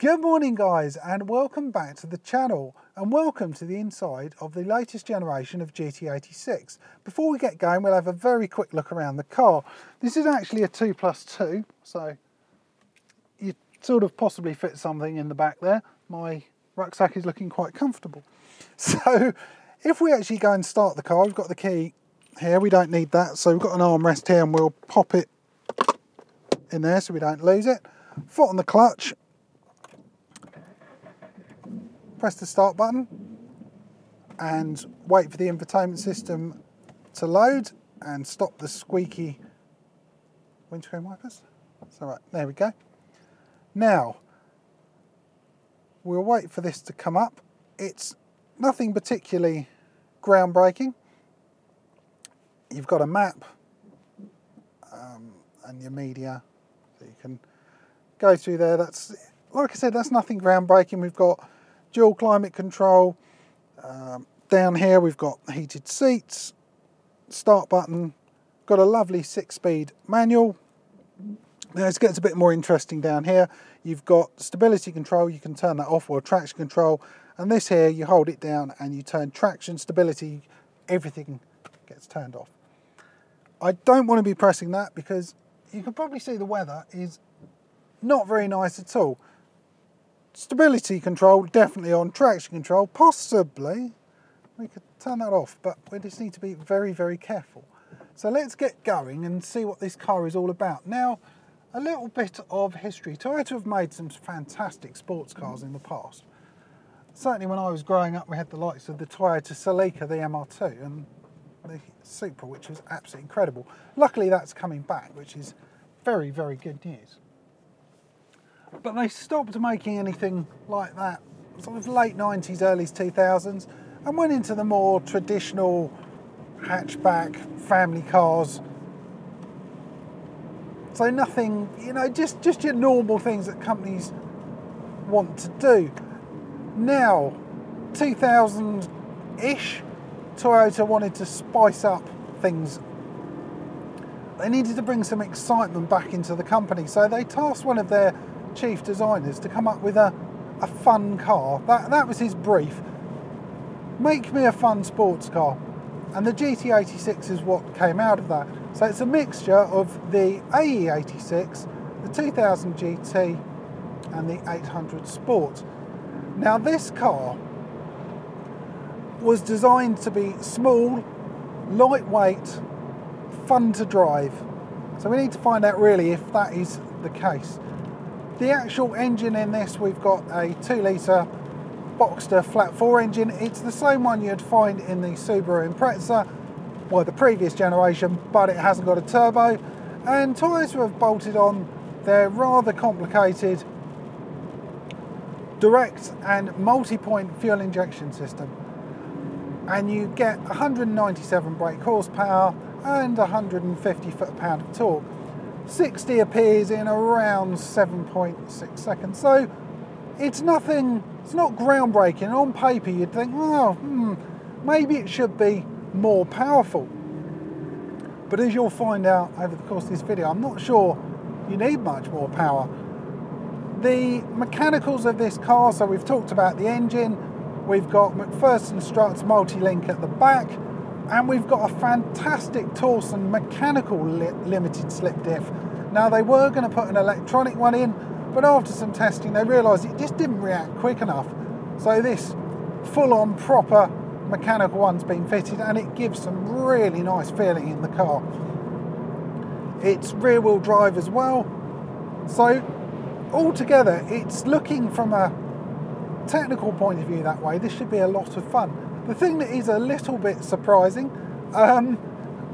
Good morning guys, and welcome back to the channel, and welcome to the inside of the latest generation of GT86. Before we get going, we'll have a very quick look around the car. This is actually a 2+2, so you sort of possibly fit something in the back there. My rucksack is looking quite comfortable. So if we actually go and start the car, we've got the key here, we don't need that, so we've got an armrest here and we'll pop it in there so we don't lose it. Foot on the clutch. Press the start button and wait for the infotainment system to load and stop the squeaky windscreen wipers. So right, there we go. Now, we'll wait for this to come up. It's nothing particularly groundbreaking. You've got a map and your media, so you can go through there. That's, like I said, that's nothing groundbreaking. We've got dual climate control. Down here we've got heated seats, start button, got a lovely 6-speed manual. Now it gets a bit more interesting down here. You've got stability control, you can turn that off, or traction control, and this here you hold it down and you turn traction, stability, everything gets turned off. I don't want to be pressing that because you can probably see the weather is not very nice at all. Stability control definitely on, traction control possibly, we could turn that off, but we just need to be very, very careful. So let's get going and see what this car is all about. Now, a little bit of history. Toyota have made some fantastic sports cars in the past. Certainly when I was growing up we had the likes of the Toyota Celica, the MR2 and the Supra, which was absolutely incredible. Luckily that's coming back, which is very, very good news. But they stopped making anything like that sort of late 90s, early 2000s, and went into the more traditional hatchback family cars. So nothing, you know, just your normal things that companies want to do. Now, 2000-ish, Toyota wanted to spice up things. They needed to bring some excitement back into the company, so they tasked one of their chief designers to come up with a fun car. That was his brief. Make me a fun sports car. And the GT86 is what came out of that. So it's a mixture of the AE86, the 2000 GT and the 800 Sport. Now this car was designed to be small, lightweight, fun to drive. So we need to find out really if that is the case. The actual engine in this, we've got a 2-litre Boxster flat 4 engine. It's the same one you'd find in the Subaru Impreza, well, the previous generation, but it hasn't got a turbo. And Toyota have bolted on their rather complicated direct and multi-point fuel injection system. And you get 197 brake horsepower and 150 foot-pound of torque. 60 appears in around 7.6 seconds. So it's nothing, it's not groundbreaking. On paper you'd think, oh, maybe it should be more powerful. But as you'll find out over the course of this video, I'm not sure you need much more power. The mechanicals of this car, so we've talked about the engine, we've got McPherson struts multi-link at the back, and we've got a fantastic torsen mechanical limited slip diff. Now they were going to put an electronic one in, but after some testing they realised it just didn't react quick enough. So this full-on proper mechanical one's been fitted, and it gives some really nice feeling in the car. It's rear-wheel drive as well. So altogether, it's looking from a technical point of view that way, this should be a lot of fun. The thing that is a little bit surprising,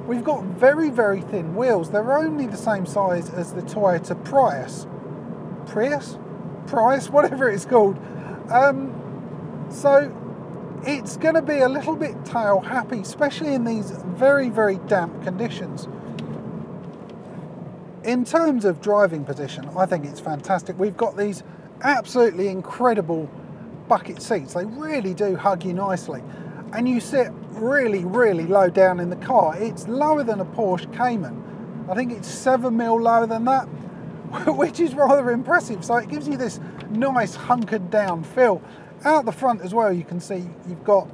we've got very, very thin wheels. They're only the same size as the Toyota Prius, whatever it's called. So it's going to be a little bit tail happy, especially in these very, very damp conditions. In terms of driving position, I think it's fantastic. We've got these absolutely incredible bucket seats. They really do hug you nicely. And you sit really, really low down in the car. It's lower than a Porsche Cayman. I think it's 7 mil lower than that. which is rather impressive. So it gives you this nice hunkered down feel. Out the front as well, you can see you've got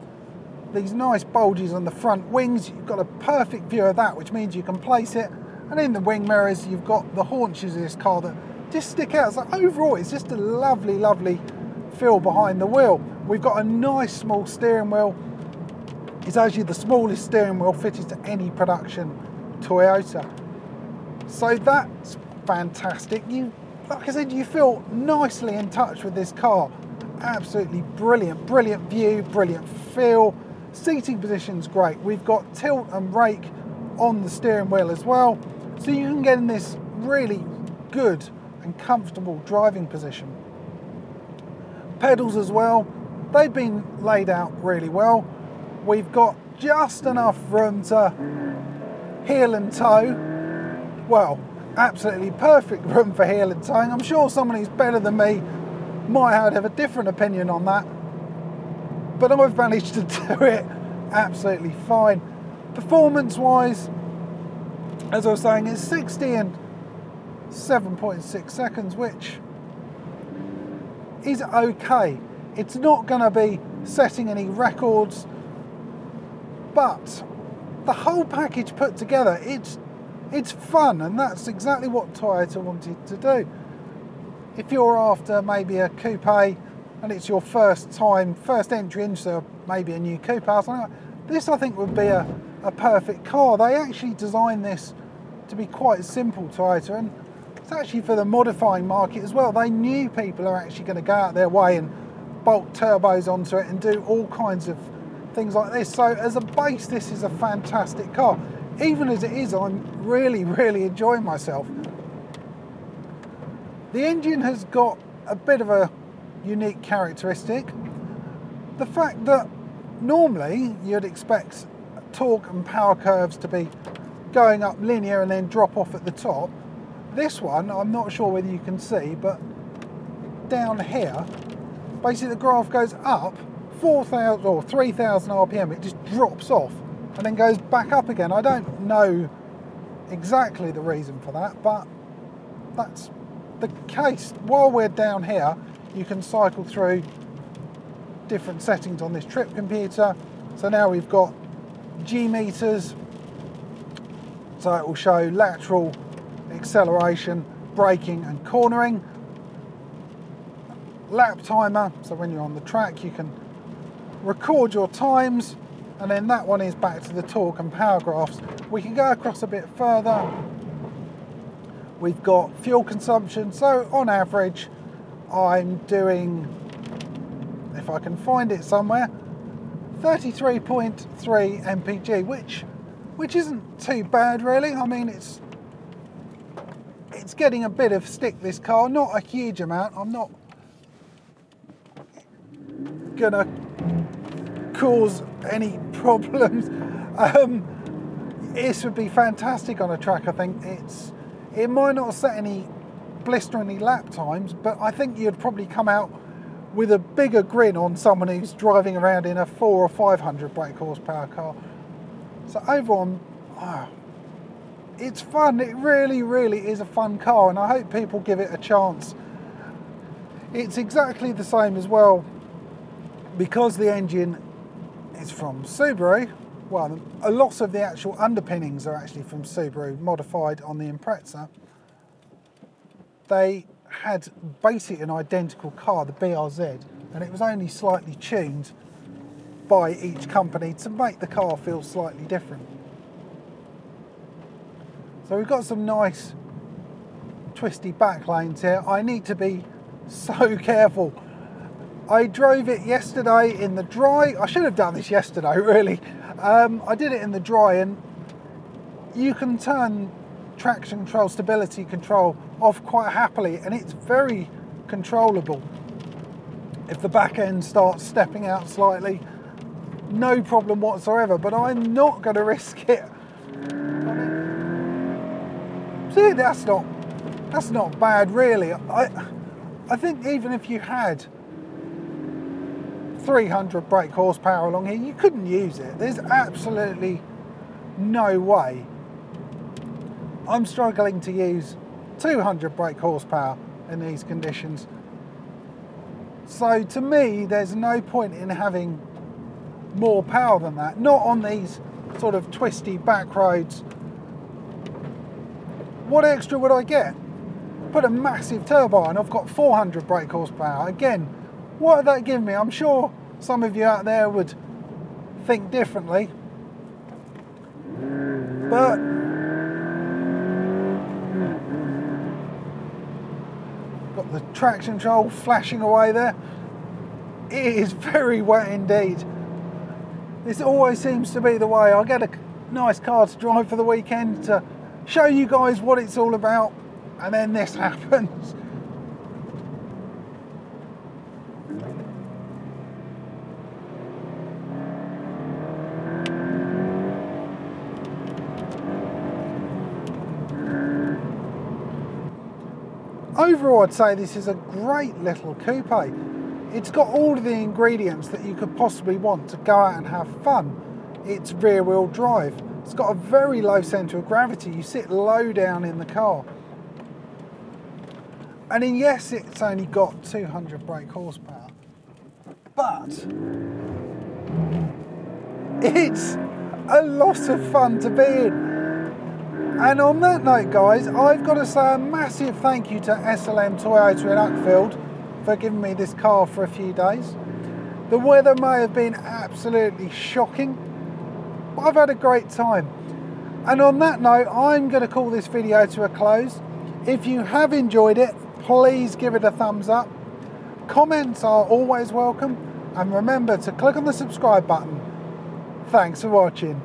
these nice bulges on the front wings. You've got a perfect view of that, which means you can place it. And in the wing mirrors, you've got the haunches of this car that just stick out. So overall, it's just a lovely, lovely feel behind the wheel. We've got a nice small steering wheel. It's actually the smallest steering wheel fitted to any production Toyota. So that's fantastic. Like I said, you feel nicely in touch with this car. Absolutely brilliant, brilliant view, brilliant feel. Seating position's great. We've got tilt and rake on the steering wheel as well. So you can get in this really good and comfortable driving position. Pedals as well, they've been laid out really well. We've got just enough room to heel and toe. Well, absolutely perfect room for heel and towing. I'm sure someone who's better than me might have a different opinion on that, but I've managed to do it absolutely fine. Performance wise, as I was saying, it's 60 in 7.6 seconds, which is okay. It's not going to be setting any records, but the whole package put together, it's fun, and that's exactly what Toyota wanted to do. If you're after maybe a coupe and it's your first entry into maybe a new coupe or something like that, this I think would be a perfect car. They actually designed this to be quite simple, Toyota, and it's actually for the modifying market as well. They knew people are actually going to go out their way and bolt turbos onto it and do all kinds of things like this. So as a base, this is a fantastic car. Even as it is, I'm really, really enjoying myself. The engine has got a bit of a unique characteristic. The fact that normally you'd expect torque and power curves to be going up linear and then drop off at the top. This one, I'm not sure whether you can see, but down here, basically the graph goes up 4,000 or 3,000 RPM, it just drops off and then goes back up again. I don't know exactly the reason for that, but that's the case. While we're down here, you can cycle through different settings on this trip computer. So now we've got G meters, so it will show lateral, acceleration, braking and cornering. Lap timer, so when you're on the track you can record your times, and then that one is back to the torque and power graphs. We can go across a bit further. We've got fuel consumption, so on average I'm doing, if I can find it somewhere, 33.3 mpg, which isn't too bad really. I mean, it's getting a bit of stick, this car, not a huge amount. I'm not gonna cause any problems. This would be fantastic on a track. I think it might not set any blisteringly lap times, but I think you'd probably come out with a bigger grin on someone who's driving around in a 400 or 500 brake horsepower car. So overall, it's fun. It really, really is a fun car, and I hope people give it a chance. It's exactly the same as well, because the engine is from Subaru. Well, a lot of the actual underpinnings are actually from Subaru, modified on the Impreza. They had basically an identical car, the BRZ, and it was only slightly tuned by each company to make the car feel slightly different. So we've got some nice twisty back lanes here. I need to be so careful. I drove it yesterday in the dry. I should have done this yesterday really. I did it in the dry, and you can turn traction control, stability control off quite happily, and it's very controllable. If the back end starts stepping out slightly, no problem whatsoever, but I'm not going to risk it. See, that's not bad really. I think even if you had 300 brake horsepower along here, you couldn't use it. There's absolutely no way. I'm struggling to use 200 brake horsepower in these conditions. So to me, there's no point in having more power than that. Not on these sort of twisty back roads. What extra would I get? Put a massive turbo on, I've got 400 brake horsepower. Again, what would that give me? I'm sure some of you out there would think differently. But got the traction control flashing away there. It is very wet indeed. This always seems to be the way. I get a nice car to drive for the weekend to show you guys what it's all about, and then this happens. Overall, I'd say this is a great little coupe. It's got all of the ingredients that you could possibly want to go out and have fun. It's rear wheel drive. It's got a very low centre of gravity. You sit low down in the car. And then yes, it's only got 200 brake horsepower, but it's a lot of fun to be in. And on that note, guys, I've got to say a massive thank you to SLM Toyota in Uckfield for giving me this car for a few days. The weather may have been absolutely shocking, but I've had a great time. And on that note, I'm going to call this video to a close. If you have enjoyed it, please give it a thumbs up. Comments are always welcome. And remember to click on the subscribe button. Thanks for watching.